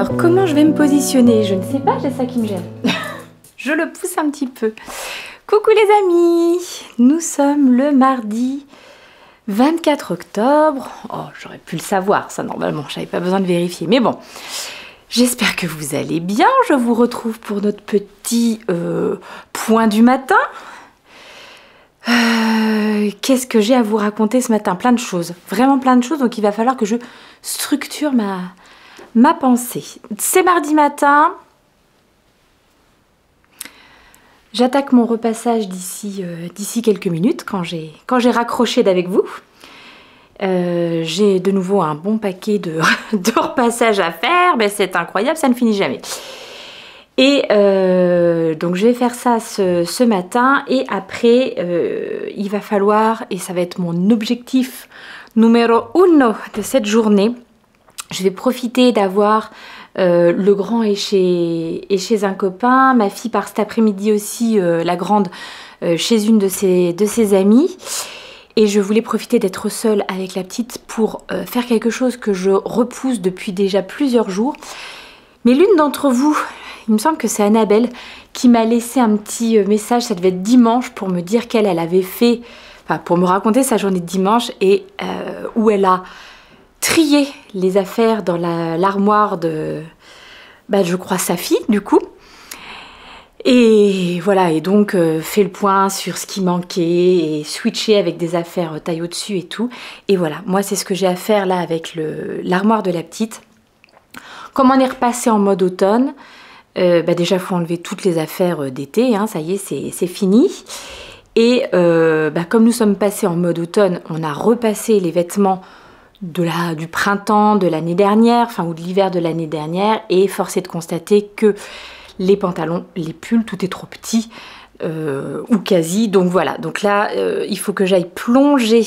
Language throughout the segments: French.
Alors, comment je vais me positionner? Je ne sais pas, j'ai ça qui me gêne. Je le pousse un petit peu. Coucou les amis, nous sommes le mardi 24 octobre. Oh, j'aurais pu le savoir, ça normalement, j'avais pas besoin de vérifier. Mais bon, j'espère que vous allez bien. Je vous retrouve pour notre petit point du matin. Qu'est-ce que j'ai à vous raconter ce matin? Plein de choses, vraiment plein de choses. Donc il va falloir que je structure ma pensée. C'est mardi matin. J'attaque mon repassage d'ici quelques minutes quand j'ai raccroché d'avec vous. J'ai de nouveau un bon paquet de repassage à faire, mais c'est incroyable, ça ne finit jamais. Et donc je vais faire ça ce matin et après il va falloir, et ça va être mon objectif numéro uno de cette journée, je vais profiter d'avoir le grand est chez un copain, ma fille part cet après-midi aussi, la grande, chez une de ses amies. Et je voulais profiter d'être seule avec la petite pour faire quelque chose que je repousse depuis déjà plusieurs jours. Mais l'une d'entre vous, il me semble que c'est Annabelle, qui m'a laissé un petit message, ça devait être dimanche, pour me dire qu'elle avait fait, enfin pour me raconter sa journée de dimanche et où elle a trié les affaires dans l'armoire de, je crois, sa fille du coup. Et voilà, et donc fait le point sur ce qui manquait et switché avec des affaires taille au-dessus et tout. Et voilà, moi c'est ce que j'ai à faire là avec l'armoire de la petite. Comme on est repassé en mode automne, déjà il faut enlever toutes les affaires d'été, hein, ça y est, c'est fini. Et comme nous sommes passés en mode automne, on a repassé les vêtements du printemps de l'année dernière, enfin ou de l'hiver de l'année dernière, et force est de constater que les pantalons, les pulls, tout est trop petit, ou quasi, donc voilà. Donc là, il faut que j'aille plonger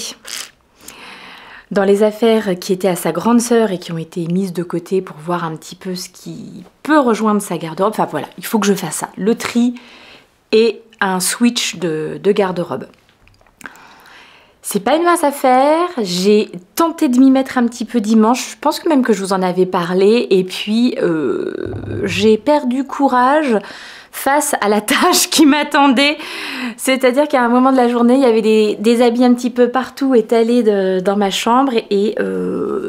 dans les affaires qui étaient à sa grande sœur et qui ont été mises de côté pour voir un petit peu ce qui peut rejoindre sa garde-robe. Enfin voilà, il faut que je fasse ça, le tri et un switch de garde-robe. C'est pas une mince affaire, j'ai tenté de m'y mettre un petit peu dimanche, je pense que même que je vous en avais parlé, et puis j'ai perdu courage face à la tâche qui m'attendait. C'est-à-dire qu'à un moment de la journée, il y avait des habits un petit peu partout étalés dans ma chambre et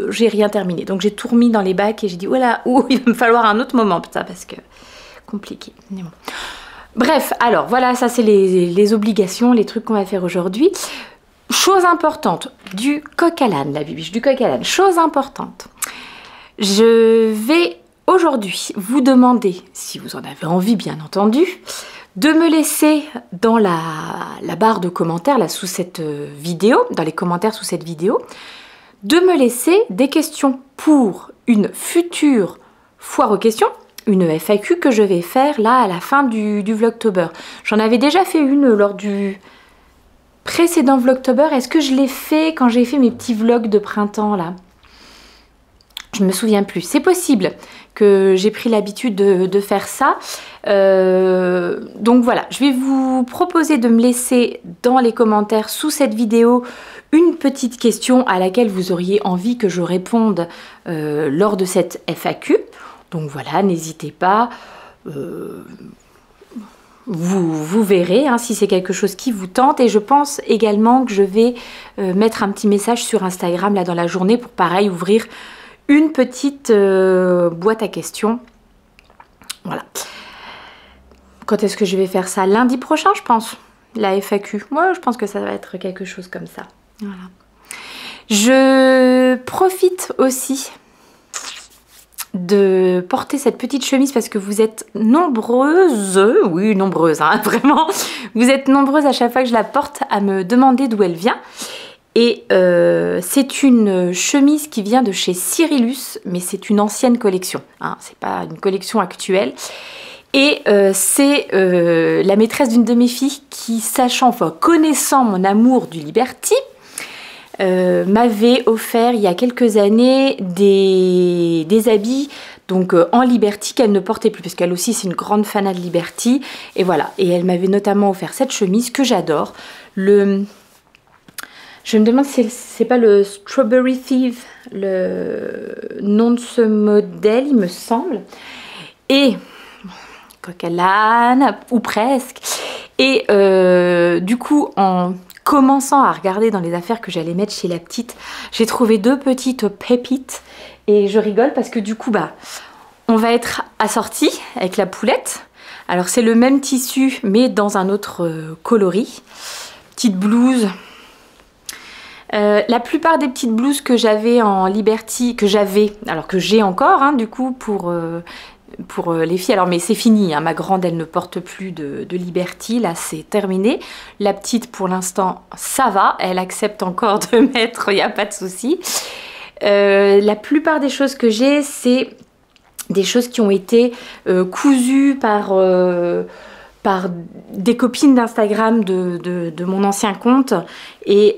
j'ai rien terminé. Donc j'ai tout remis dans les bacs et j'ai dit voilà, il va me falloir un autre moment, putain, parce que compliqué. Mais bon. Bref, alors voilà, ça c'est les obligations, les trucs qu'on va faire aujourd'hui. Chose importante, du coq à l'âne, la bibiche, du coq à l'âne. Chose importante, je vais aujourd'hui vous demander, si vous en avez envie bien entendu, de me laisser dans la barre de commentaires, là sous cette vidéo, dans les commentaires sous cette vidéo, de me laisser des questions pour une future foire aux questions, une FAQ que je vais faire là à la fin du Vlogtober. J'en avais déjà fait une lors du précédent Vlogtober. Est-ce que je l'ai fait quand j'ai fait mes petits vlogs de printemps là? Je me souviens plus. C'est possible que j'ai pris l'habitude de faire ça. Donc voilà, je vais vous proposer de me laisser dans les commentaires sous cette vidéo une petite question à laquelle vous auriez envie que je réponde lors de cette FAQ. Donc voilà, n'hésitez pas. Vous verrez hein, si c'est quelque chose qui vous tente, et je pense également que je vais mettre un petit message sur Instagram là dans la journée pour pareil ouvrir une petite boîte à questions. Voilà. Quand est-ce que je vais faire ça? Lundi prochain je pense, la FAQ. Moi je pense que ça va être quelque chose comme ça. Voilà. Je profite aussi de porter cette petite chemise parce que vous êtes nombreuses, oui nombreuses hein, vraiment, vous êtes nombreuses à chaque fois que je la porte à me demander d'où elle vient. Et c'est une chemise qui vient de chez Cyrillus, mais c'est une ancienne collection, hein, c'est pas une collection actuelle. Et c'est la maîtresse d'une de mes filles qui, connaissant mon amour du Liberty, m'avait offert il y a quelques années des habits donc en Liberty qu'elle ne portait plus parce qu'elle aussi c'est une grande fanat de Liberty, et voilà, et elle m'avait notamment offert cette chemise que j'adore. Je me demande si c'est pas le Strawberry Thief, le nom de ce modèle, il me semble. Et coq à l'âne, ou presque. Et du coup, en commençant à regarder dans les affaires que j'allais mettre chez la petite, j'ai trouvé 2 petites pépites. Et je rigole parce que du coup, bah, on va être assortis avec la poulette. Alors c'est le même tissu, mais dans un autre coloris. Petite blouse. La plupart des petites blouses que j'avais en Liberty, que j'ai encore, hein, du coup, pour les filles. Alors, mais c'est fini, hein, ma grande, elle ne porte plus de Liberty, là, c'est terminé. La petite, pour l'instant, ça va, elle accepte encore de mettre, il n'y a pas de souci. La plupart des choses que j'ai, c'est des choses qui ont été cousues par des copines d'Instagram de mon ancien compte, et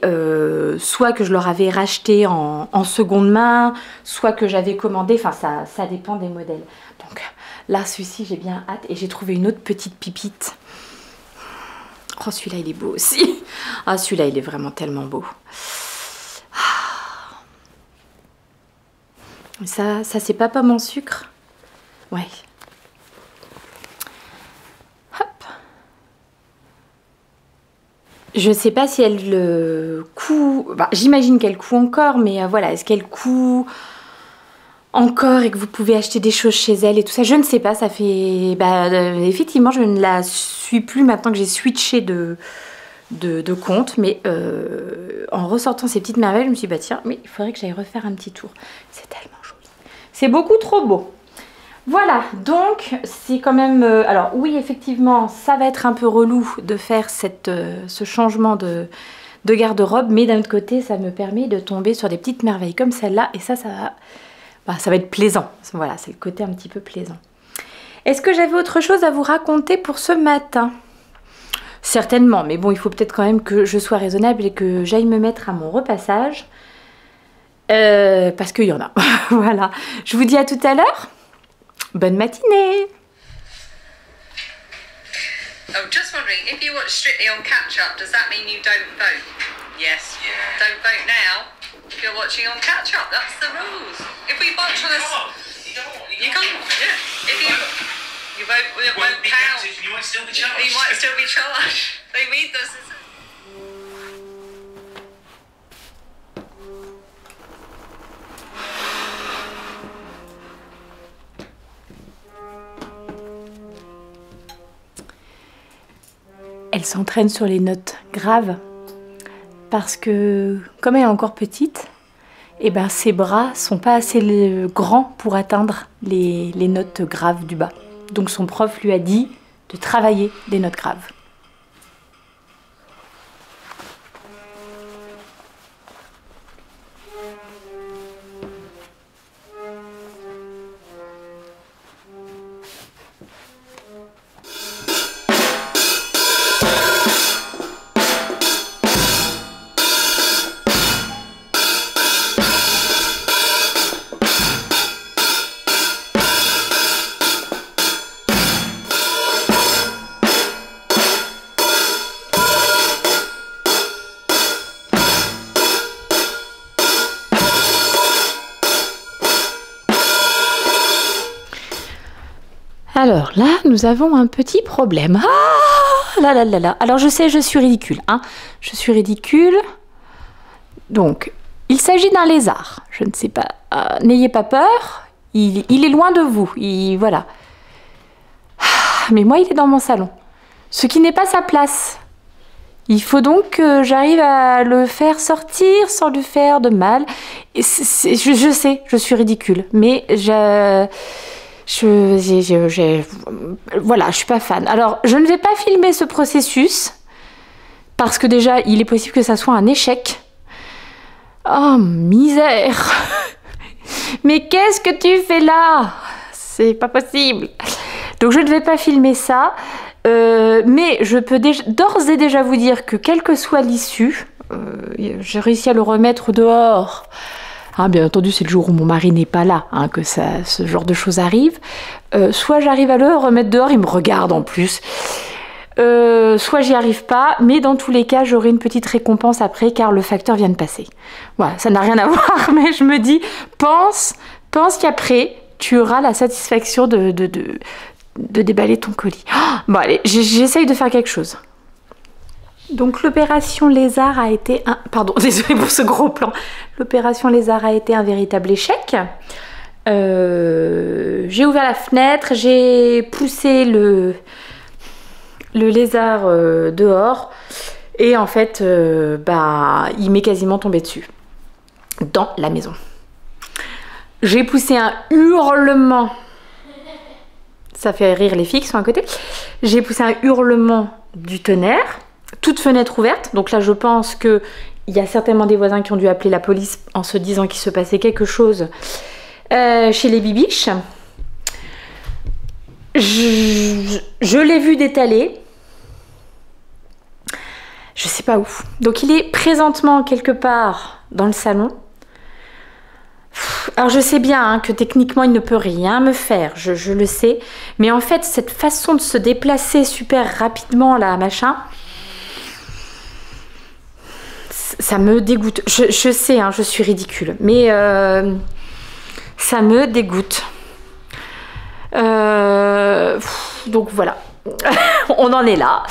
soit que je leur avais racheté en seconde main, soit que j'avais commandé, enfin ça dépend des modèles. Donc là, celui-ci, j'ai bien hâte, et j'ai trouvé une autre petite pipite. Oh, celui-là, il est beau aussi. Ah, celui-là, il est vraiment tellement beau. Ça c'est pas pomme en sucre. Ouais. Je sais pas si elle coud... Bah, j'imagine qu'elle coud encore, mais voilà, est-ce qu'elle coud encore et que vous pouvez acheter des choses chez elle et tout ça? Je ne sais pas, ça fait... Bah, effectivement, je ne la suis plus maintenant que j'ai switché de compte, mais en ressortant ces petites merveilles, je me suis dit, bah tiens, mais il faudrait que j'aille refaire un petit tour. C'est tellement joli. C'est beaucoup trop beau. Voilà, donc c'est quand même... alors oui, effectivement, ça va être un peu relou de faire ce changement de garde-robe, mais d'un autre côté, ça me permet de tomber sur des petites merveilles comme celle-là, et ça va être plaisant. Voilà, c'est le côté un petit peu plaisant. Est-ce que j'avais autre chose à vous raconter pour ce matin? Certainement, mais bon, il faut peut-être quand même que je sois raisonnable et que j'aille me mettre à mon repassage, parce qu'il y en a. Voilà, je vous dis à tout à l'heure. Bonne matinée. Oh, just wondering, if you watch Strictly on Catch Up, does that mean you don't vote? Yes. Yeah. Don't vote now. If you're watching on Catch Up, that's the rules. If we watch on a... You can't. Yeah. If you vote, it won't count. You might still be charged. You might still be charged. They read this. Elle s'entraîne sur les notes graves parce que, comme elle est encore petite, eh ben, ses bras sont pas assez grands pour atteindre les notes graves du bas. Donc son prof lui a dit de travailler des notes graves. Alors là, nous avons un petit problème. Ah là là là là. Alors je sais, je suis ridicule. Hein. Je suis ridicule. Donc, il s'agit d'un lézard. Je ne sais pas. N'ayez pas peur. Il est loin de vous. Voilà. Mais moi, il est dans mon salon. Ce qui n'est pas sa place. Il faut donc que j'arrive à le faire sortir sans lui faire de mal. Et je sais, je suis ridicule. Mais voilà, je suis pas fan. Alors, je ne vais pas filmer ce processus parce que déjà, il est possible que ça soit un échec. Oh, misère. Mais qu'est-ce que tu fais là? C'est pas possible. Donc, je ne vais pas filmer ça. Mais je peux d'ores et déjà vous dire que quelle que soit l'issue, j'ai réussi à le remettre dehors. Hein, bien entendu, c'est le jour où mon mari n'est pas là que ce genre de choses arrive. Soit j'arrive à le remettre dehors, il me regarde en plus. soit j'y arrive pas, mais dans tous les cas, j'aurai une petite récompense après car le facteur vient de passer. Voilà, ça n'a rien à voir, mais je me dis, pense qu'après, tu auras la satisfaction de déballer ton colis. Oh, bon allez, j'essaye de faire quelque chose. Donc l'opération lézard a été un... Pardon, désolée pour ce gros plan. L'opération lézard a été un véritable échec. J'ai ouvert la fenêtre, j'ai poussé le lézard dehors et en fait, il m'est quasiment tombé dessus dans la maison. J'ai poussé un hurlement. Ça fait rire les filles qui sont à côté. J'ai poussé un hurlement du tonnerre. Toute fenêtre ouverte, donc là je pense qu'il y a certainement des voisins qui ont dû appeler la police en se disant qu'il se passait quelque chose chez les bibiches. Je l'ai vu d'étaler, je sais pas où. Donc il est présentement quelque part dans le salon. Alors je sais bien que techniquement il ne peut rien me faire, je le sais, mais en fait cette façon de se déplacer super rapidement là, machin, ça me dégoûte. Je sais, je suis ridicule, mais ça me dégoûte. Donc voilà, on en est là.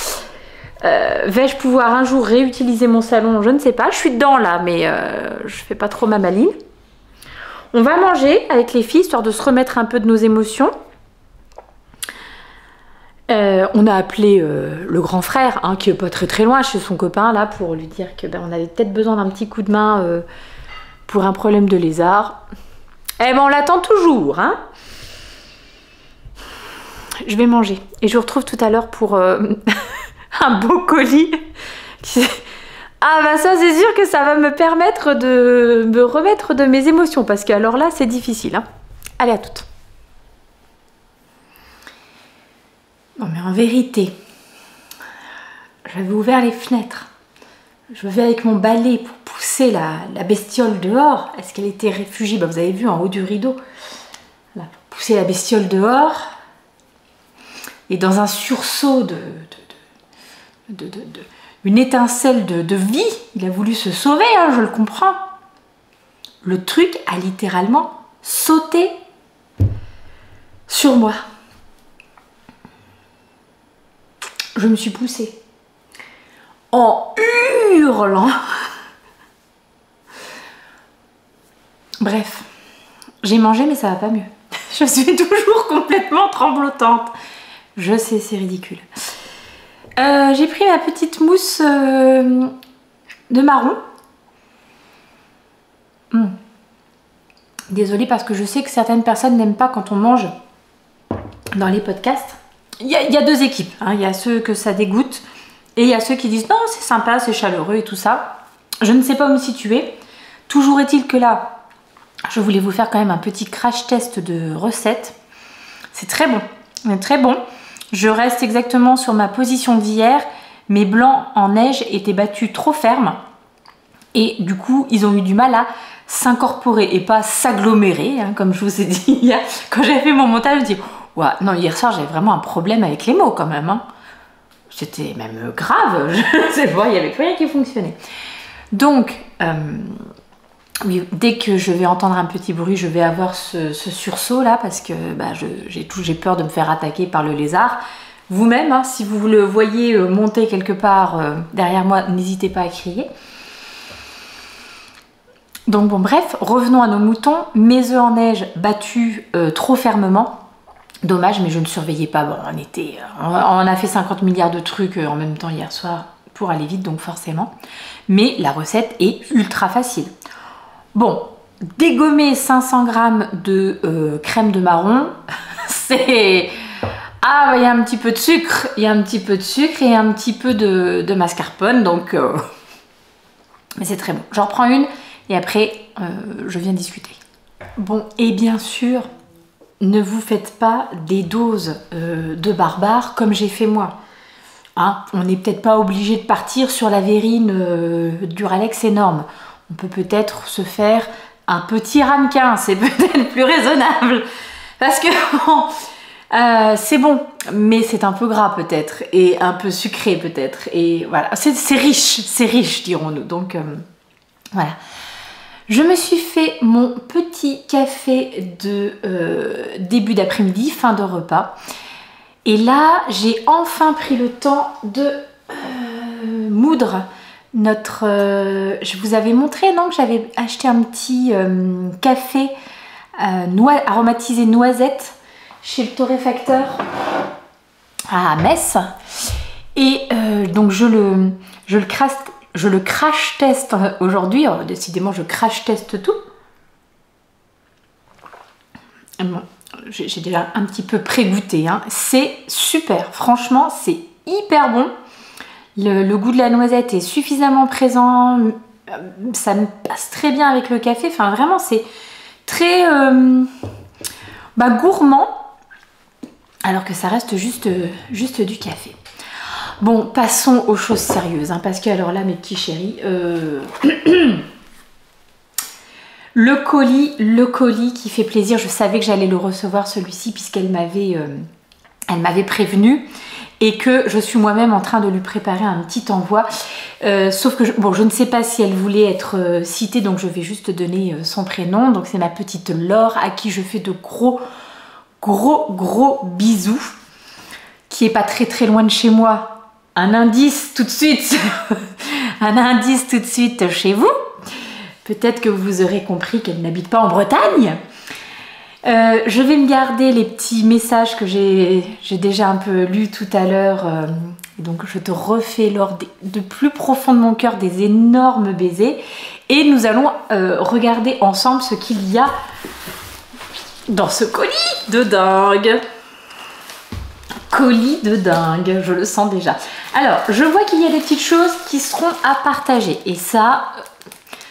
Vais-je pouvoir un jour réutiliser mon salon? Je ne sais pas, je suis dedans là, mais je fais pas trop ma maline. On va manger avec les filles, histoire de se remettre un peu de nos émotions. On a appelé le grand frère, qui est pas très loin, chez son copain, là, pour lui dire que on avait peut-être besoin d'un petit coup de main pour un problème de lézard. Eh ben, on l'attend toujours, hein. Je vais manger. Et je vous retrouve tout à l'heure pour un beau colis. Ah bah ça, c'est sûr que ça va me permettre de me remettre de mes émotions, parce que alors là, c'est difficile, hein. Allez, à toutes. Non mais en vérité, j'avais ouvert les fenêtres. Je vais avec mon balai pour pousser la bestiole dehors. Est-ce qu'elle était réfugiée? Vous avez vu en haut du rideau. Là, pour pousser la bestiole dehors. Et dans un sursaut une étincelle de vie, il a voulu se sauver, je le comprends. Le truc a littéralement sauté sur moi. Je me suis poussée en hurlant. Bref, j'ai mangé mais ça va pas mieux. Je suis toujours complètement tremblotante. Je sais, c'est ridicule. J'ai pris ma petite mousse de marron. Désolée parce que je sais que certaines personnes n'aiment pas quand on mange dans les podcasts. Il y a deux équipes, il y a ceux que ça dégoûte et il y a ceux qui disent non, c'est sympa, c'est chaleureux et tout ça. Je ne sais pas où me situer. Toujours est-il que là, je voulais vous faire quand même un petit crash test de recette. C'est très bon, très bon. Je reste exactement sur ma position d'hier. Mes blancs en neige étaient battus trop fermes et du coup, ils ont eu du mal à s'incorporer et pas s'agglomérer, comme je vous ai dit hier. Quand j'avais fait mon montage, je me dis ouais, non, hier soir j'avais vraiment un problème avec les mots quand même. C'était même grave, je sais pas, il n'y avait plus rien qui fonctionnait. Donc, oui, dès que je vais entendre un petit bruit, je vais avoir ce sursaut là parce que j'ai peur de me faire attaquer par le lézard. Vous-même, si vous le voyez monter quelque part derrière moi, n'hésitez pas à crier. Donc bon, bref, revenons à nos moutons. Mes œufs en neige battus trop fermement. Dommage, mais je ne surveillais pas. Bon, on a fait 50 milliards de trucs en même temps hier soir pour aller vite, donc forcément. Mais la recette est ultra facile. Bon, dégommer 500 g de crème de marron, c'est... Ah, il y a un petit peu de sucre, et un petit peu de mascarpone, donc... Mais c'est très bon. J'en reprends une, et après, je viens discuter. Bon, et bien sûr... Ne vous faites pas des doses de barbares comme j'ai fait moi. On n'est peut-être pas obligé de partir sur la verrine Duralex énorme. On peut peut-être se faire un petit ramequin, c'est peut-être plus raisonnable. Parce que C'est bon, mais c'est un peu gras peut-être, et un peu sucré peut-être, et voilà, c'est riche dirons-nous, donc voilà. Je me suis fait mon petit café de début d'après-midi, fin de repas, et là j'ai enfin pris le temps de moudre notre... je vous avais montré, non, que j'avais acheté un petit café aromatisé noisette chez le torréfacteur à Metz. Et donc je le crash teste aujourd'hui. Décidément, je crash teste tout. Bon, j'ai déjà un petit peu pré-goûté. Hein. C'est super. Franchement, c'est hyper bon. Le goût de la noisette est suffisamment présent. Ça me passe très bien avec le café. Enfin, vraiment, c'est très gourmand. Alors que ça reste juste du café. Bon, passons aux choses sérieuses, hein, parce que alors là, mes petits chéris, le colis qui fait plaisir. Je savais que j'allais le recevoir celui-ci puisqu'elle m'avait prévenu et que je suis moi-même en train de lui préparer un petit envoi. Sauf que je ne sais pas si elle voulait être citée, donc je vais juste donner son prénom. Donc c'est ma petite Laure à qui je fais de gros bisous, qui est pas très loin de chez moi. Un indice tout de suite, un indice tout de suite chez vous. Peut-être que vous aurez compris qu'elle n'habite pas en Bretagne. Je vais me garder les petits messages que j'ai déjà un peu lus tout à l'heure. Donc je te refais de plus profond de mon cœur des énormes baisers. Et nous allons regarder ensemble ce qu'il y a dans ce colis de dingue. Colis de dingue, je le sens déjà. Alors, je vois qu'il y a des petites choses qui seront à partager. Et ça,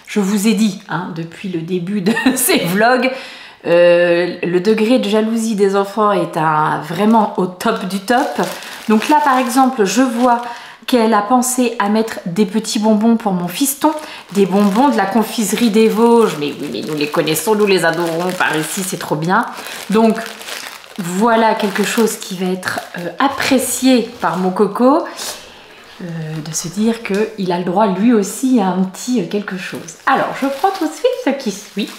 je vous ai dit, hein, depuis le début de ces vlogs, le degré de jalousie des enfants est vraiment au top du top. Donc là, par exemple, je vois qu'elle a pensé à mettre des petits bonbons pour mon fiston, des bonbons de la confiserie des Vosges. Mais oui, mais nous les connaissons, nous les adorons par ici, c'est trop bien. Donc, voilà quelque chose qui va être apprécié par mon coco, de se dire qu'il a le droit lui aussi à un petit quelque chose. Alors, je prends tout de suite ce qui suit.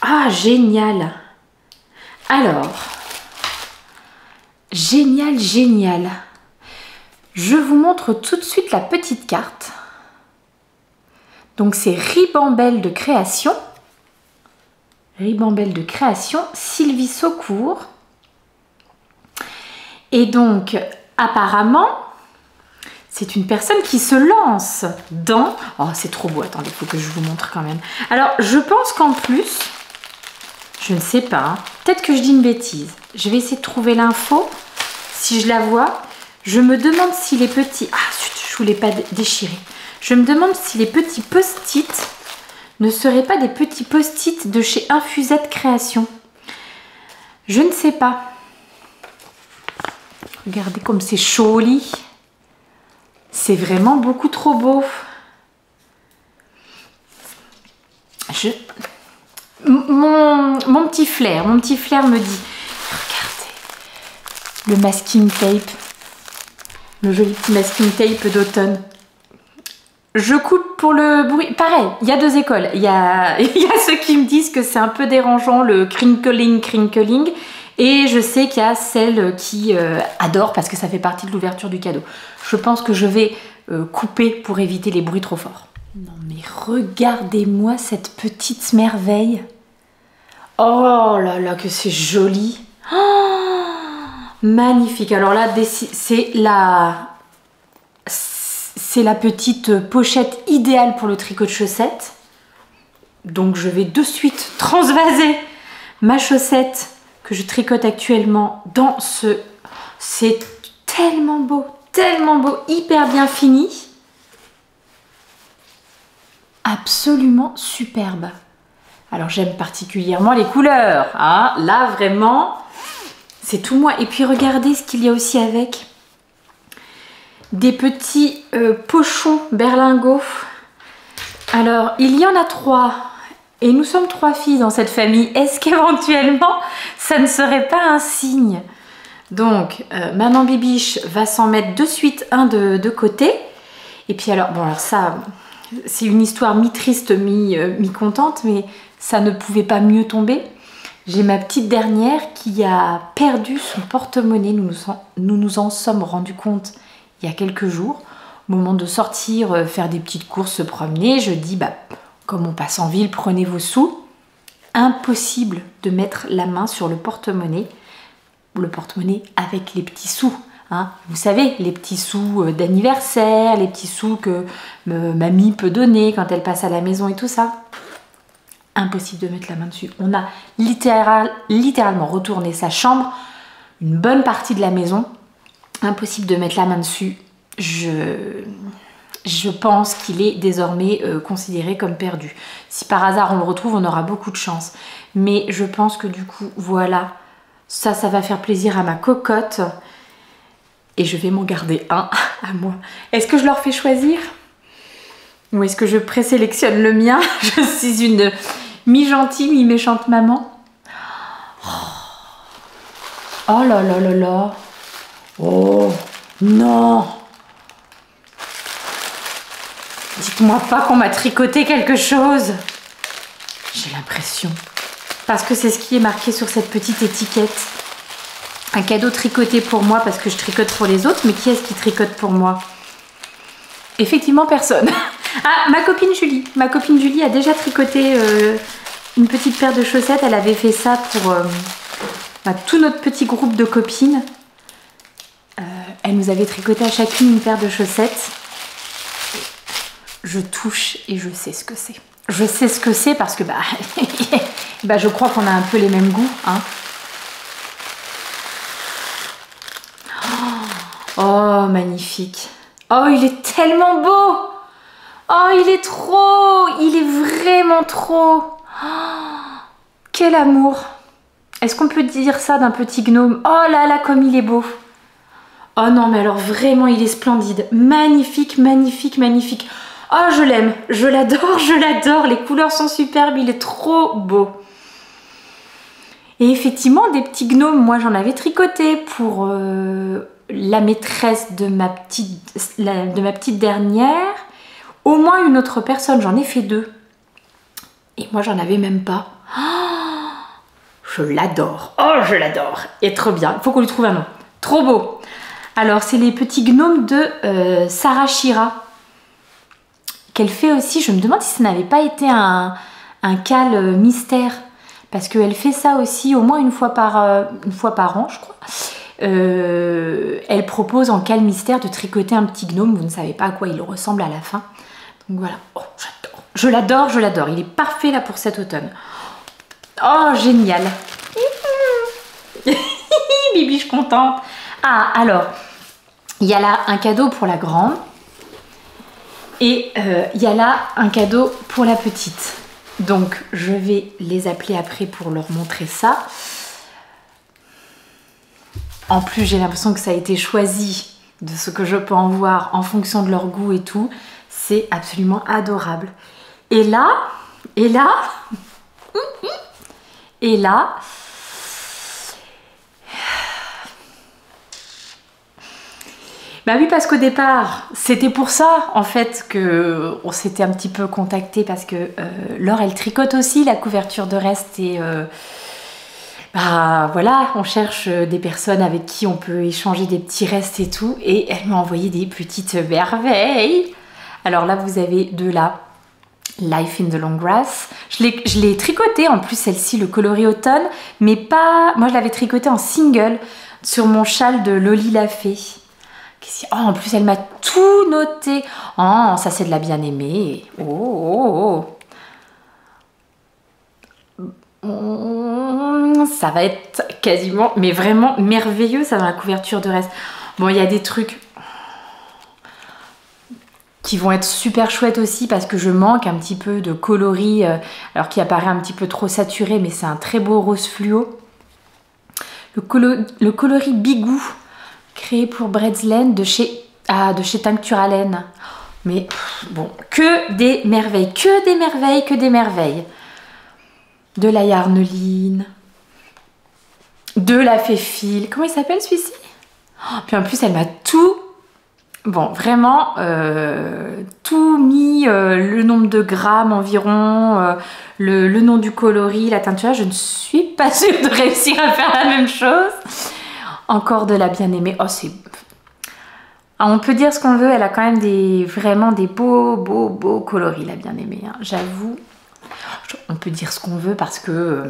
Ah, génial! Alors, génial! Je vous montre tout de suite la petite carte. Donc, c'est Ribambelle de création. Ribambelle de création, Sylvie Saucourt. Et donc, apparemment, c'est une personne qui se lance dans... Oh, c'est trop beau, attendez, il faut que je vous montre quand même. Alors, je pense qu'en plus, je ne sais pas, hein, peut-être que je dis une bêtise. Je vais essayer de trouver l'info, si je la vois. Je me demande si les petits... Ah, je ne voulais pas déchirer. Je me demande si les petits post-it ne seraient pas des petits post-it de chez Infusette Création. Je ne sais pas. Regardez comme c'est joli. C'est vraiment beaucoup trop beau. Mon petit flair me dit, regardez, le masking tape, le joli petit masking tape d'automne. Je coupe pour le bruit. Pareil, il y a deux écoles. Il y a ceux qui me disent que c'est un peu dérangeant le crinkling. Et je sais qu'il y a celles qui adorent parce que ça fait partie de l'ouverture du cadeau. Je pense que je vais couper pour éviter les bruits trop forts. Non mais regardez-moi cette petite merveille. Oh là là, que c'est joli. Oh, magnifique. Alors là, c'est la petite pochette idéale pour le tricot de chaussettes. Donc je vais de suite transvaser ma chaussette que je tricote actuellement dans ce... C'est tellement beau, hyper bien fini. Absolument superbe. Alors j'aime particulièrement les couleurs. Hein. Là vraiment, c'est tout moi. Et puis regardez ce qu'il y a aussi avec. Des petits pochons berlingots. Alors il y en a 3 Et nous sommes 3 filles dans cette famille. Est-ce qu'éventuellement, ça ne serait pas un signe? Donc, Maman Bibiche va s'en mettre de suite un de côté. Et puis alors, bon alors ça, c'est une histoire mi-triste, mi-contente, mais ça ne pouvait pas mieux tomber. J'ai ma petite dernière qui a perdu son porte-monnaie. Nous nous en sommes rendus compte il y a quelques jours. Au moment de sortir, faire des petites courses, se promener, je dis, bah, comme on passe en ville, prenez vos sous. Impossible de mettre la main sur le porte-monnaie avec les petits sous. Hein. Vous savez, les petits sous d'anniversaire, les petits sous que mamie peut donner quand elle passe à la maison et tout ça. Impossible de mettre la main dessus. On a littéralement retourné sa chambre, une bonne partie de la maison. Impossible de mettre la main dessus. Je pense qu'il est désormais considéré comme perdu. Si par hasard on le retrouve, on aura beaucoup de chance. Mais je pense que du coup, voilà, ça va faire plaisir à ma cocotte. Et je vais m'en garder un à moi. Est-ce que je leur fais choisir? Ou est-ce que je présélectionne le mien? Je suis une mi-gentille, mi-méchante maman. Oh là là là là. Oh non. Dites-moi pas qu'on m'a tricoté quelque chose. J'ai l'impression. Parce que c'est ce qui est marqué sur cette petite étiquette. Un cadeau tricoté pour moi parce que je tricote pour les autres. Mais qui est-ce qui tricote pour moi? Effectivement, personne. Ah, ma copine Julie. Ma copine Julie a déjà tricoté une petite paire de chaussettes. Elle avait fait ça pour tout notre petit groupe de copines. Elle nous avait tricoté à chacune une paire de chaussettes. Je touche et je sais ce que c'est. Je sais ce que c'est parce que je crois qu'on a un peu les mêmes goûts. Hein. Oh, magnifique. Oh, il est tellement beau. Oh, il est trop. Il est vraiment trop. Oh, quel amour. Est-ce qu'on peut dire ça d'un petit gnome? Oh là là, comme il est beau. Oh non, mais alors vraiment, il est splendide. Magnifique, magnifique, magnifique. Oh, je l'aime. Je l'adore, je l'adore. Les couleurs sont superbes. Il est trop beau. Et effectivement, des petits gnomes, moi, j'en avais tricoté pour la maîtresse de ma petite dernière. Au moins une autre personne. J'en ai fait 2. Et moi, j'en avais même pas. Oh, je l'adore. Oh, je l'adore. Et trop bien. Il faut qu'on lui trouve un nom. Trop beau. Alors, c'est les petits gnomes de Sarah Shira. Qu'elle fait aussi. Je me demande si ça n'avait pas été un cal mystère. Parce qu'elle fait ça aussi au moins une fois par an, je crois. Elle propose en cal mystère de tricoter un petit gnome. Vous ne savez pas à quoi il ressemble à la fin. Donc voilà. Oh, j'adore. Je l'adore, je l'adore. Il est parfait là pour cet automne. Oh, génial. Bibi, je suis contente. Ah, alors, il y a là un cadeau pour la grande. Et il y a là un cadeau pour la petite. Donc, je vais les appeler après pour leur montrer ça. En plus, j'ai l'impression que ça a été choisi de ce que je peux en voir en fonction de leur goût et tout. C'est absolument adorable. Et là, et là, et là, bah oui, parce qu'au départ, c'était pour ça, en fait, qu'on s'était un petit peu contacté parce que Laure, elle tricote aussi la couverture de reste et voilà, on cherche des personnes avec qui on peut échanger des petits restes et tout. Et elle m'a envoyé des petites merveilles. Alors là, vous avez deux là. Life in the Long Grass. Je l'ai tricoté en plus, celle-ci, le coloris automne, mais pas... Moi, je l'avais tricoté en single sur mon châle de Loli la Fée. Oh, en plus, elle m'a tout noté. Oh, ça, c'est de la bien-aimée. Oh, oh, oh. Ça va être quasiment, mais vraiment merveilleux, ça, dans la couverture de reste. Bon, il y a des trucs qui vont être super chouettes aussi parce que je manque un petit peu de coloris, alors qui apparaît un petit peu trop saturé, mais c'est un très beau rose fluo. Le coloris Bigou, créé pour Breadsland de chez Tincture-Haleine. Mais bon, que des merveilles, que des merveilles, que des merveilles. de la Yarneline, de la Féfile. Comment il s'appelle celui-ci? Oh, puis en plus, elle m'a tout... Bon, vraiment, tout mis, le nombre de grammes environ, le nom du coloris, la teinture. Je ne suis pas sûre de réussir à faire la même chose. Encore de la bien-aimée. Oh, c'est... On peut dire ce qu'on veut, elle a quand même vraiment des beaux coloris, la bien-aimée. Hein. J'avoue, on peut dire ce qu'on veut parce que...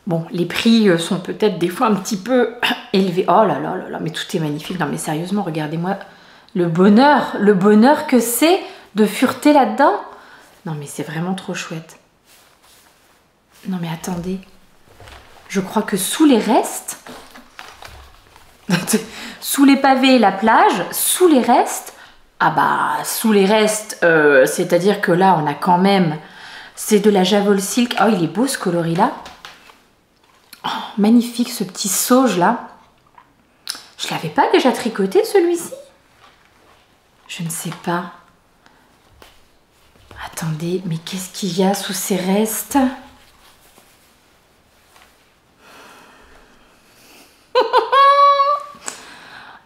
Bon, les prix sont peut-être des fois un petit peu élevés. Oh là là là là, mais tout est magnifique. Non mais sérieusement, regardez-moi le bonheur que c'est de fureter là-dedans. Non mais c'est vraiment trop chouette. Non mais attendez, je crois que sous les restes, sous les pavés et la plage, sous les restes, ah bah sous les restes, c'est-à-dire que là on a quand même, c'est de la Javol Silk. Oh il est beau ce coloris là. Oh, magnifique ce petit sauge là. Je l'avais pas déjà tricoté celui-ci? Je ne sais pas. Attendez, mais qu'est-ce qu'il y a sous ces restes?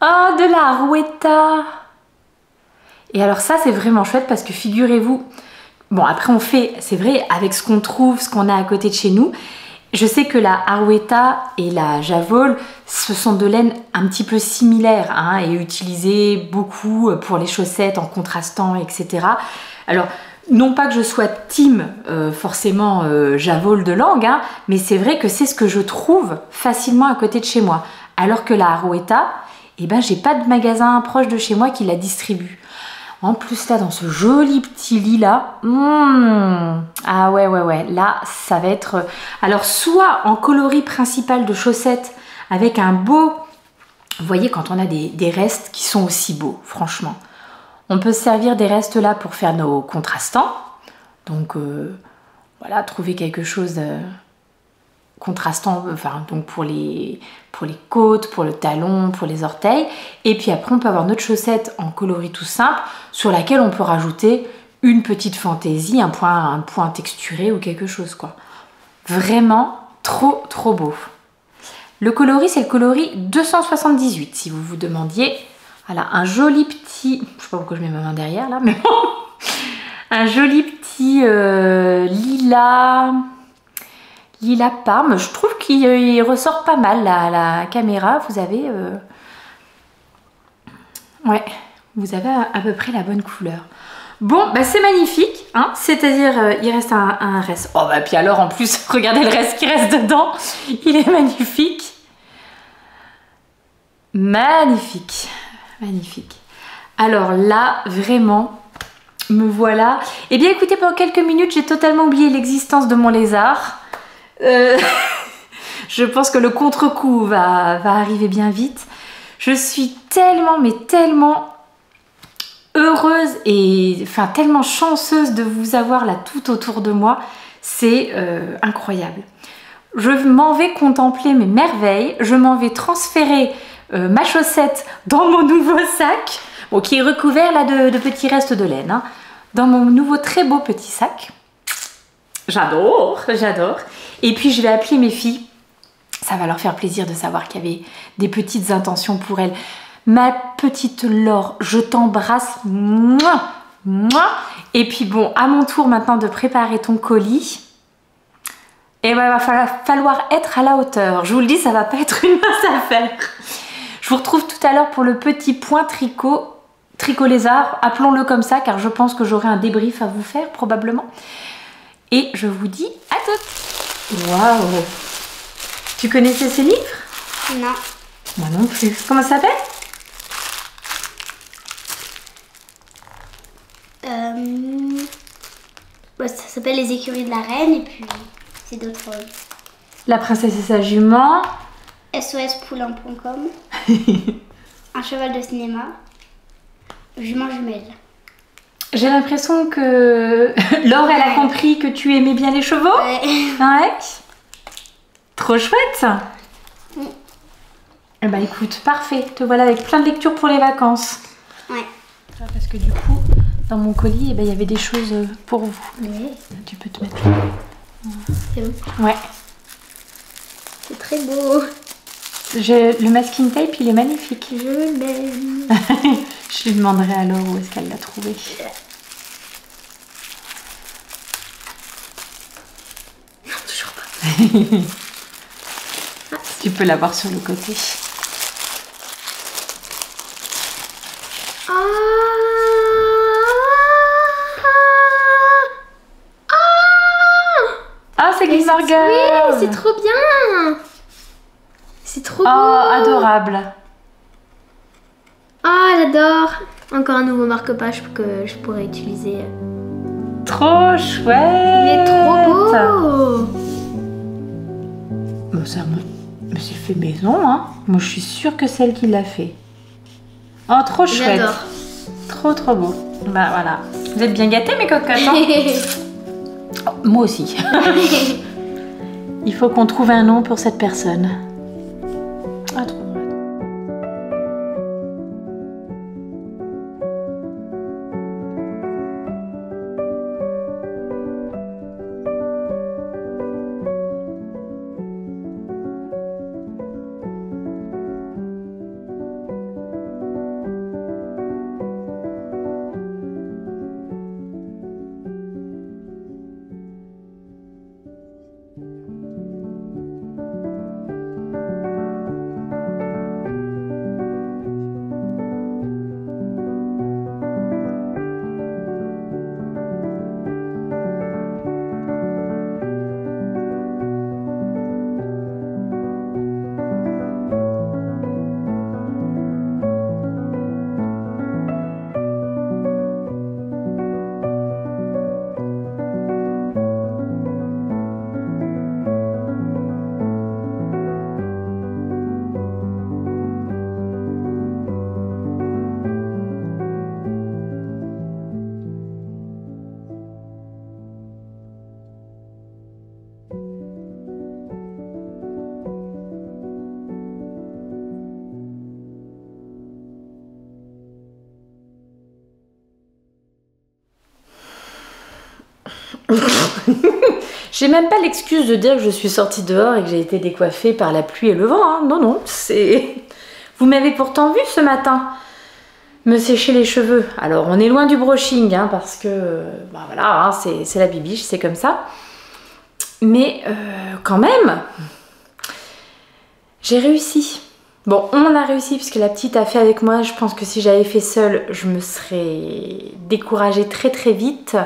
Oh, de la Arouetta. Et alors ça c'est vraiment chouette parce que figurez-vous, bon après on fait, c'est vrai, avec ce qu'on trouve, ce qu'on a à côté de chez nous. Je sais que la Arouetta et la Javol, ce sont de laines un petit peu similaires hein, et utilisées beaucoup pour les chaussettes en contrastant, etc. Alors, non pas que je sois team forcément Javol de langue, hein, mais c'est vrai que c'est ce que je trouve facilement à côté de chez moi. Alors que la Arouetta, eh ben, j'ai pas de magasin proche de chez moi qui la distribue. En plus là, dans ce joli petit lilas, ah ouais, là ça va être... Alors soit en coloris principal de chaussettes avec un beau... Vous voyez quand on a des restes qui sont aussi beaux, franchement. On peut se servir des restes là pour faire nos contrastants. Donc voilà, trouver quelque chose contrastant, enfin donc pour les côtes, pour le talon, pour les orteils. Et puis après on peut avoir notre chaussette en coloris tout simple sur laquelle on peut rajouter une petite fantaisie, un point texturé ou quelque chose quoi. Vraiment trop beau. Le coloris c'est le coloris 278 si vous vous demandiez. Voilà, un joli petit, je sais pas pourquoi je mets ma main derrière là, mais un joli petit lilas parme. Je trouve qu'il ressort pas mal la caméra. Vous avez ouais, vous avez à peu près la bonne couleur. Bon, bah c'est magnifique, hein, c'est-à-dire il reste un reste. Oh bah puis alors en plus, regardez le reste qui reste dedans. Il est magnifique. Magnifique. Alors là, vraiment, me voilà. Eh bien écoutez, pendant quelques minutes, j'ai totalement oublié l'existence de mon lézard. Je pense que le contre-coup va arriver bien vite. Je suis tellement, mais tellement heureuse et enfin tellement chanceuse de vous avoir là tout autour de moi. C'est incroyable. Je m'en vais contempler mes merveilles. Je m'en vais transférer ma chaussette dans mon nouveau sac, bon, qui est recouvert là de petits restes de laine. Hein, dans mon nouveau très beau petit sac. J'adore. Et puis je vais appeler mes filles. Ça va leur faire plaisir de savoir qu'il y avait des petites intentions pour elles. Ma petite Laure, je t'embrasse. Et puis bon, à mon tour maintenant de préparer ton colis. Et ben, il va falloir être à la hauteur. Je vous le dis, ça va pas être une mince affaire. Je vous retrouve tout à l'heure pour le petit point tricot lézard. Appelons-le comme ça, car je pense que j'aurai un débrief à vous faire, probablement. Et je vous dis à toutes. Waouh! Tu connaissais ce livre? Non. Moi non plus. Comment ça s'appelle? Ça s'appelle Les écuries de la reine et puis c'est d'autres. La princesse et sa jument. SOSpoulain.com. Un cheval de cinéma. Jument jumelle. J'ai l'impression que Laure, elle a compris que tu aimais bien les chevaux. Ouais. Trop chouette. Eh ben écoute, parfait. Te voilà avec plein de lectures pour les vacances. Ouais. Parce que du coup, dans mon colis, eh ben, il y avait des choses pour vous. Ouais. Tu peux te mettre là. C'est bon. Ouais. C'est très beau. Le masking tape, il est magnifique. Je l'aime. Je lui demanderai alors où est-ce qu'elle l'a trouvé. Non, toujours pas. Tu peux l'avoir sur le côté. Ah, c'est Glimmer Girl. Oui, c'est trop bien. C'est trop beau. Oh, adorable. Ah, j'adore. Encore un nouveau marque-page que je pourrais utiliser. Trop chouette. Il est trop beau. Bon, ça, mais c'est fait maison, hein. Moi, je suis sûre que c'est elle qui l'a fait. Oh, trop chouette. J'adore. Trop, trop beau. Bah, voilà. Vous êtes bien gâtés, mes cocottes, hein. Oh, moi aussi. Il faut qu'on trouve un nom pour cette personne. Ah, trop chouette. J'ai même pas l'excuse de dire que je suis sortie dehors et que j'ai été décoiffée par la pluie et le vent, hein. Non, non, c'est... Vous m'avez pourtant vu ce matin me sécher les cheveux. Alors, on est loin du brushing, hein, parce que... Bah voilà, hein, c'est la bibiche, c'est comme ça. Mais quand même, j'ai réussi. Bon, on a réussi puisque la petite a fait avec moi. Je pense que si j'avais fait seule, je me serais découragée très très vite.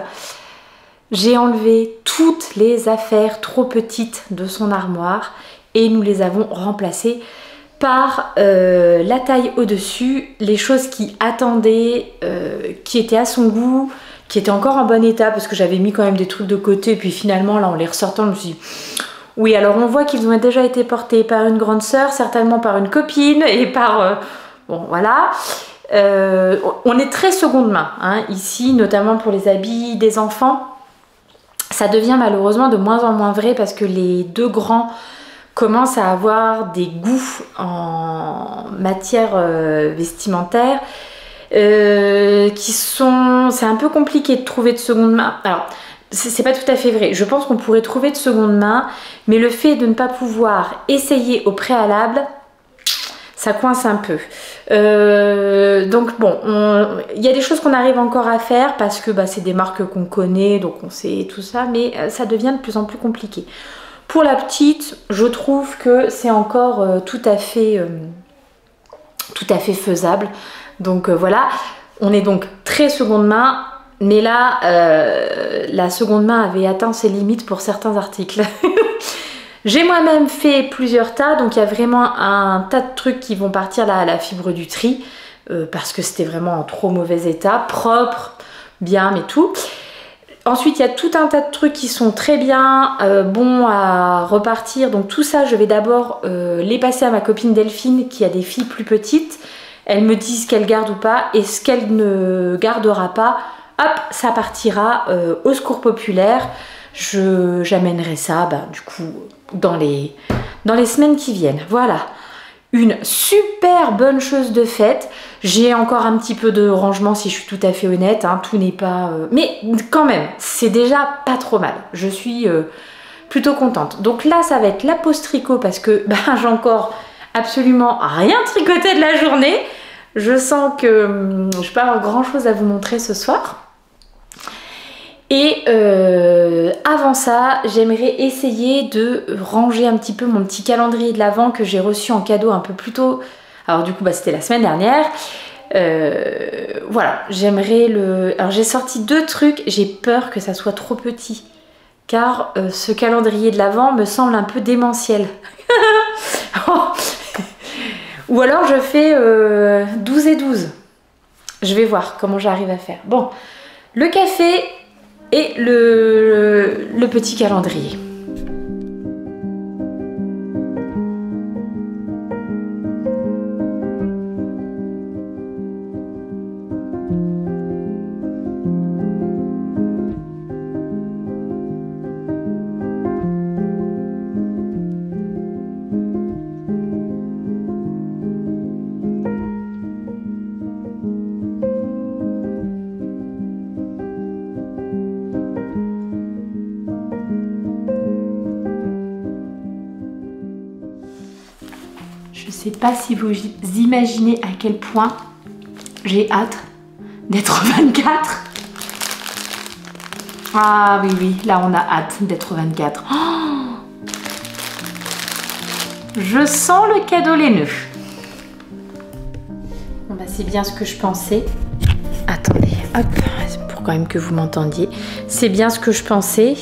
J'ai enlevé toutes les affaires trop petites de son armoire et nous les avons remplacées par la taille au-dessus, les choses qui attendaient, qui étaient à son goût, qui étaient encore en bon état parce que j'avais mis quand même des trucs de côté et puis finalement là en les ressortant je me suis dit oui, alors on voit qu'ils ont déjà été portés par une grande sœur, certainement par une copine et par... bon voilà, on est très seconde main hein, ici, notamment pour les habits des enfants. Ça devient malheureusement de moins en moins vrai parce que les deux grands commencent à avoir des goûts en matière vestimentaire qui sont... C'est un peu compliqué de trouver de seconde main. Alors, c'est pas tout à fait vrai. Je pense qu'on pourrait trouver de seconde main, mais le fait de ne pas pouvoir essayer au préalable, ça coince un peu. Donc bon, il y a des choses qu'on arrive encore à faire parce que bah, c'est des marques qu'on connaît, donc on sait tout ça, mais ça devient de plus en plus compliqué. Pour la petite, je trouve que c'est encore tout à fait faisable. Donc voilà, on est donc très seconde main. Mais là, la seconde main avait atteint ses limites pour certains articles. J'ai moi-même fait plusieurs tas, donc il y a vraiment un tas de trucs qui vont partir là à la fibre du tri, parce que c'était vraiment en trop mauvais état, propre, bien, mais tout. Ensuite, il y a tout un tas de trucs qui sont très bien, bons à repartir. Donc tout ça, je vais d'abord les passer à ma copine Delphine, qui a des filles plus petites. Elle me dit ce qu'elle garde ou pas, et ce qu'elle ne gardera pas, hop, ça partira au secours populaire. J'amènerai ça, bah, du coup, dans les semaines qui viennent. Voilà, une super bonne chose de faite. J'ai encore un petit peu de rangement si je suis tout à fait honnête, hein. Tout n'est pas... mais quand même, c'est déjà pas trop mal. Je suis plutôt contente. Donc là, ça va être la pause tricot parce que j'ai encore absolument rien tricoté de la journée. Je sens que je vais pas avoir grand chose à vous montrer ce soir. Et avant ça, j'aimerais essayer de ranger un petit peu mon petit calendrier de l'Avent que j'ai reçu en cadeau un peu plus tôt. Alors du coup, c'était la semaine dernière. Voilà, j'aimerais le... Alors j'ai sorti 2 trucs, j'ai peur que ça soit trop petit. Car ce calendrier de l'Avent me semble un peu démentiel. Ou alors je fais 12 et 12. Je vais voir comment j'arrive à faire. Bon, le café et le petit calendrier. Je sais pas si vous imaginez à quel point j'ai hâte d'être 24. Ah oui, oui, là on a hâte d'être 24. Oh, je sens le cadeau laineux. Bon c'est bien ce que je pensais. Attendez, hop, pour quand même que vous m'entendiez. C'est bien ce que je pensais.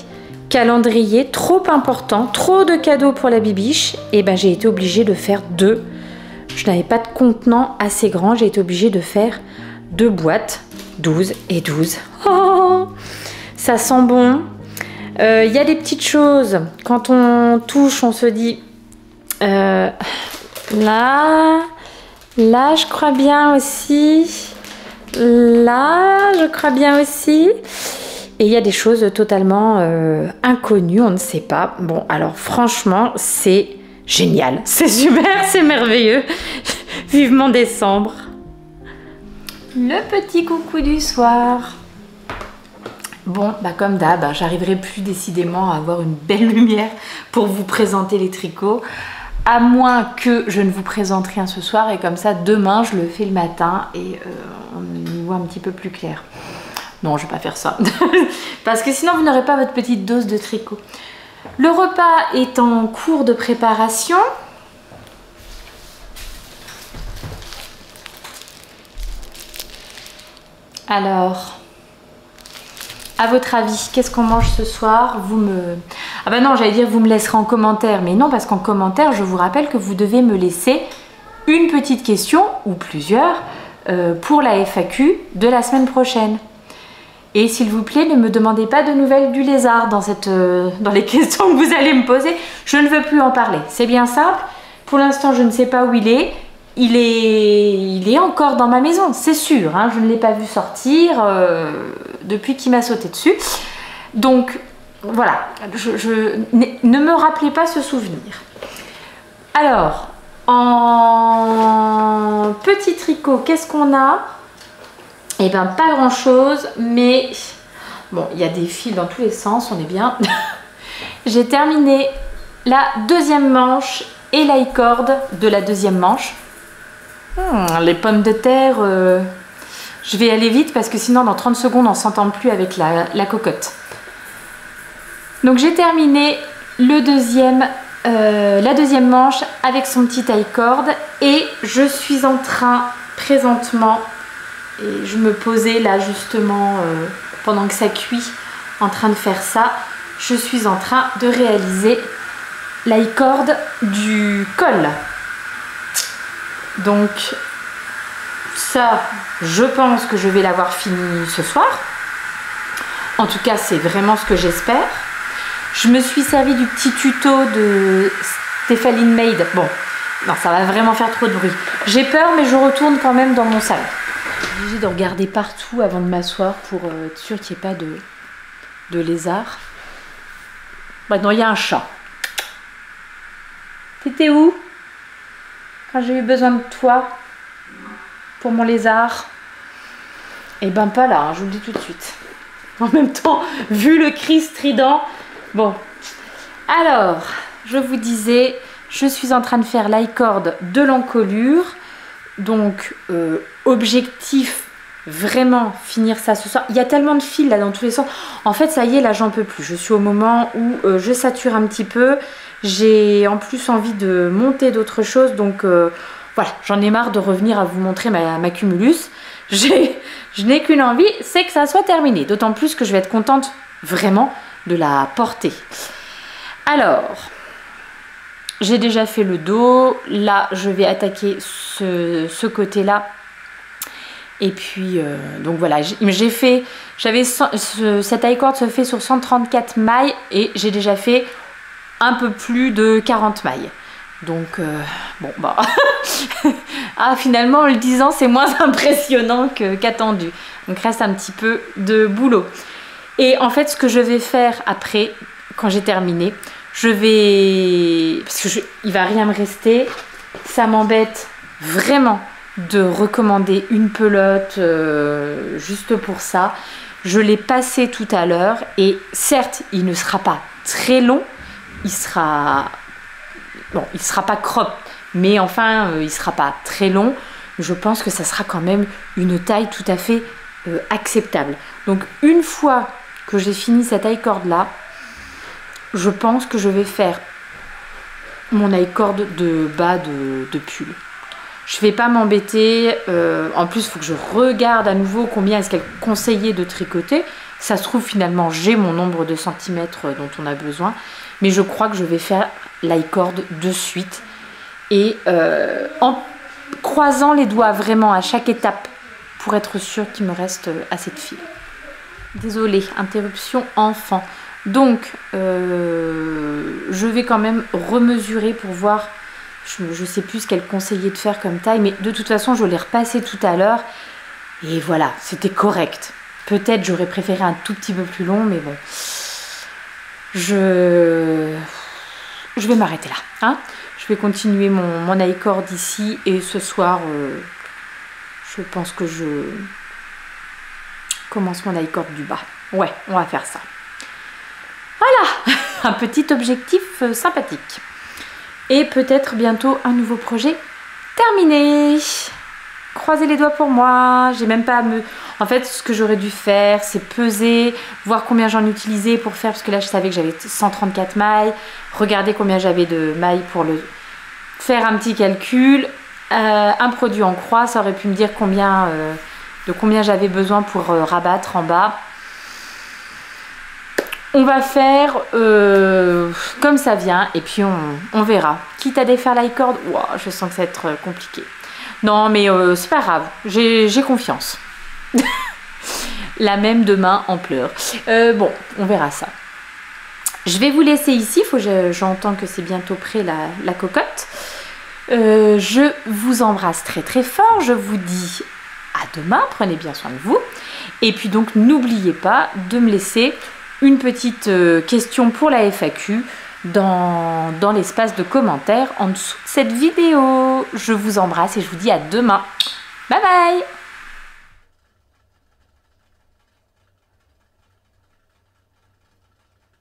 Calendrier trop important, trop de cadeaux pour la bibiche, et j'ai été obligée de faire 2. Je n'avais pas de contenant assez grand, j'ai été obligée de faire 2 boîtes, 12 et 12. Oh, ça sent bon. Il y a des petites choses, quand on touche, on se dit, là, je crois bien aussi, là, je crois bien aussi. Et il y a des choses totalement inconnues, on ne sait pas. Bon, alors franchement, c'est génial. C'est super, c'est merveilleux. Vivement décembre. Le petit coucou du soir. Bon, comme d'hab, j'arriverai plus décidément à avoir une belle lumière pour vous présenter les tricots. À moins que je ne vous présente rien ce soir. Et comme ça, demain, je le fais le matin et on y voit un petit peu plus clair. Non, je vais pas faire ça. Parce que sinon, vous n'aurez pas votre petite dose de tricot. Le repas est en cours de préparation. Alors, à votre avis, qu'est-ce qu'on mange ce soir? Ah non, j'allais dire vous me laisserez en commentaire. Mais non, parce qu'en commentaire, je vous rappelle que vous devez me laisser une petite question, ou plusieurs, pour la FAQ de la semaine prochaine. Et s'il vous plaît, ne me demandez pas de nouvelles du lézard dans les questions que vous allez me poser. Je ne veux plus en parler. C'est bien simple. Pour l'instant, je ne sais pas où il est. Il est encore dans ma maison, c'est sûr. Hein. Je ne l'ai pas vu sortir depuis qu'il m'a sauté dessus. Donc, voilà. Ne me rappelez pas ce souvenir. Alors, en petit tricot, qu'est-ce qu'on a ? Eh bien, pas grand chose, mais bon, il y a des fils dans tous les sens, on est bien. J'ai terminé la 2e manche et la corde de la 2e manche. Les pommes de terre, je vais aller vite parce que sinon dans 30 secondes on ne s'entend plus avec la cocotte. Donc j'ai terminé la 2e manche avec son petit taille-corde et je suis en train présentement... Et je me posais là justement pendant que ça cuit en train de faire ça. Je suis en train de réaliser la corde du col. Donc ça, je pense que je vais l'avoir fini ce soir. En tout cas, c'est vraiment ce que j'espère. Je me suis servi du petit tuto de Stéphaline Made. Bon, non, ça va vraiment faire trop de bruit. J'ai peur, mais je retourne quand même dans mon salon. Je suis obligée de regarder partout avant de m'asseoir pour être sûre qu'il n'y ait pas de lézard. Maintenant, il y a un chat. T'étais où quand j'ai eu besoin de toi pour mon lézard? Eh ben pas là, hein, je vous le dis tout de suite. En même temps, vu le cri strident, bon. Alors, je vous disais, je suis en train de faire l'i-cord de l'encolure. Donc, objectif, vraiment finir ça ce soir. Il y a tellement de fils là dans tous les sens. En fait, ça y est, là, j'en peux plus. Je suis au moment où je sature un petit peu. J'ai en plus envie de monter d'autres choses. Donc, voilà, j'en ai marre de revenir à vous montrer ma cumulus. Je n'ai qu'une envie, c'est que ça soit terminé. D'autant plus que je vais être contente vraiment de la porter. Alors, j'ai déjà fait le dos. Là, je vais attaquer ce côté-là. Et puis, donc voilà, cette i-cord se fait sur 134 mailles et j'ai déjà fait un peu plus de 40 mailles. Donc, bon, bah, ah, finalement, en le disant, c'est moins impressionnant qu'attendu. Donc, reste un petit peu de boulot. Et en fait, ce que je vais faire après, quand j'ai terminé, parce que il va rien me rester, ça m'embête vraiment de recommander une pelote juste pour ça. Je l'ai passé tout à l'heure et certes, il ne sera pas très long, il sera pas crop, mais enfin, il sera pas très long. Je pense que ça sera quand même une taille tout à fait acceptable. Donc, une fois que j'ai fini cette i-cord là, je pense que je vais faire mon i-cord de bas de pull. Je ne vais pas m'embêter. En plus, il faut que je regarde à nouveau combien est-ce qu'elle conseillait de tricoter. Ça se trouve, finalement, j'ai mon nombre de centimètres dont on a besoin. Mais je crois que je vais faire l'i-cord de suite. Et en croisant les doigts vraiment à chaque étape pour être sûre qu'il me reste assez de fil. Désolée, interruption enfant. Donc, je vais quand même remesurer pour voir. Je ne sais plus ce qu'elle conseillait de faire comme taille, mais de toute façon, je l'ai repassé tout à l'heure. Et voilà, c'était correct. Peut-être j'aurais préféré un tout petit peu plus long, mais bon. Je vais m'arrêter là. Hein, je vais continuer mon i-cord ici. Et ce soir, je pense que je commence mon i-cord du bas. Ouais, on va faire ça. Voilà, un petit objectif sympathique. Et peut-être bientôt un nouveau projet terminé. Croisez les doigts pour moi. J'ai même pas à me... En fait, ce que j'aurais dû faire, c'est peser, voir combien j'en utilisais pour faire, parce que là, je savais que j'avais 134 mailles. Regarder combien j'avais de mailles pour faire un petit calcul. Un produit en croix, ça aurait pu me dire de combien j'avais besoin pour rabattre en bas. On va faire comme ça vient et puis on verra. Quitte à défaire l'i-cord, wow, je sens que ça va être compliqué. Non, mais c'est pas grave, j'ai confiance. La même demain en pleurs. Bon, on verra ça. Je vais vous laisser ici, j'entends que c'est bientôt prêt la cocotte. Je vous embrasse très très fort, je vous dis à demain, prenez bien soin de vous. Et puis donc n'oubliez pas de me laisser une petite question pour la FAQ dans l'espace de commentaires en dessous de cette vidéo. Je vous embrasse et je vous dis à demain. Bye bye!